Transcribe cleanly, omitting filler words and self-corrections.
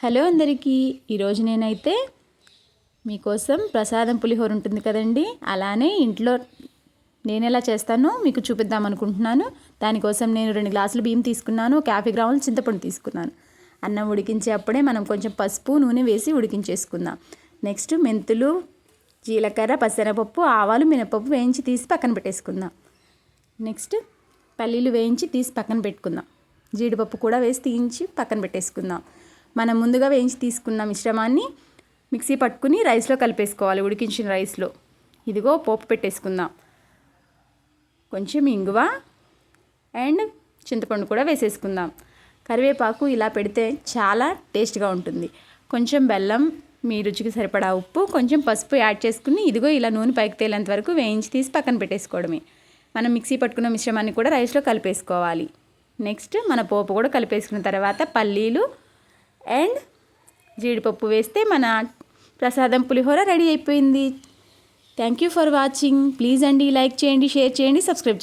Hello అందరికీ, ఈరోజు నేనైతే మీకోసం ప్రసాదం పులిహోర ఉంటుంది కదండి, అలానే ఇంట్లో నేను ఎలా చేస్తానో మీకు చూపిద్దాం అనుకుంటున్నాను. దానికోసం నేను 2 గ్లాసులు బియ్యం తీసుకున్నాను, 50 గ్రాముల చింతపండు తీసుకున్నాను. అన్నం ఉడికించేటప్పుడే మనం కొంచెం పసుపు నూనె వేసి ఉడికించేసుకుందాం. నెక్స్ట్ మెంతులు, జీలకర్ర, పచ్చెనపప్పు, ఆవాలు, మినపప్పు వేయించి తీసి పక్కన పెట్టేసుకుందాం. నెక్స్ట్ పల్లీలు వేయించి తీసి పక్కన పెట్టుకుందాం. జీడిపప్పు కూడా వేసి తీయించి పక్కన పెట్టేసుకుందాం. మనం ముందుగా వేయించి తీసుకున్న మిశ్రమాన్ని మిక్సీ పట్టుకుని రైస్లో కలిపేసుకోవాలి. ఉడికించిన రైస్లో ఇదిగో పోపు పెట్టేసుకుందాం. కొంచెం ఇంగువ అండ్ చింతపండు కూడా వేసేసుకుందాం. కరివేపాకు ఇలా పెడితే చాలా టేస్ట్గా ఉంటుంది. కొంచెం బెల్లం, మీ రుచికి సరిపడా ఉప్పు, కొంచెం పసుపు యాడ్ చేసుకుని ఇదిగో ఇలా నూనె పైకి తేలేంత వరకు వేయించి తీసి పక్కన పెట్టేసుకోవడమే. మనం మిక్సీ పట్టుకున్న మిశ్రమాన్ని కూడా రైస్లో కలిపేసుకోవాలి. నెక్స్ట్ మన పోపు కూడా కలిపేసుకున్న తర్వాత పల్లీలు అండ్ జీడిపప్పు వేస్తే మన ప్రసాదం పులిహోర రెడీ అయిపోయింది. Thank you for watching. Please అండి లైక్ చేయండి, షేర్ చేయండి, సబ్స్క్రైబ్ చేయండి.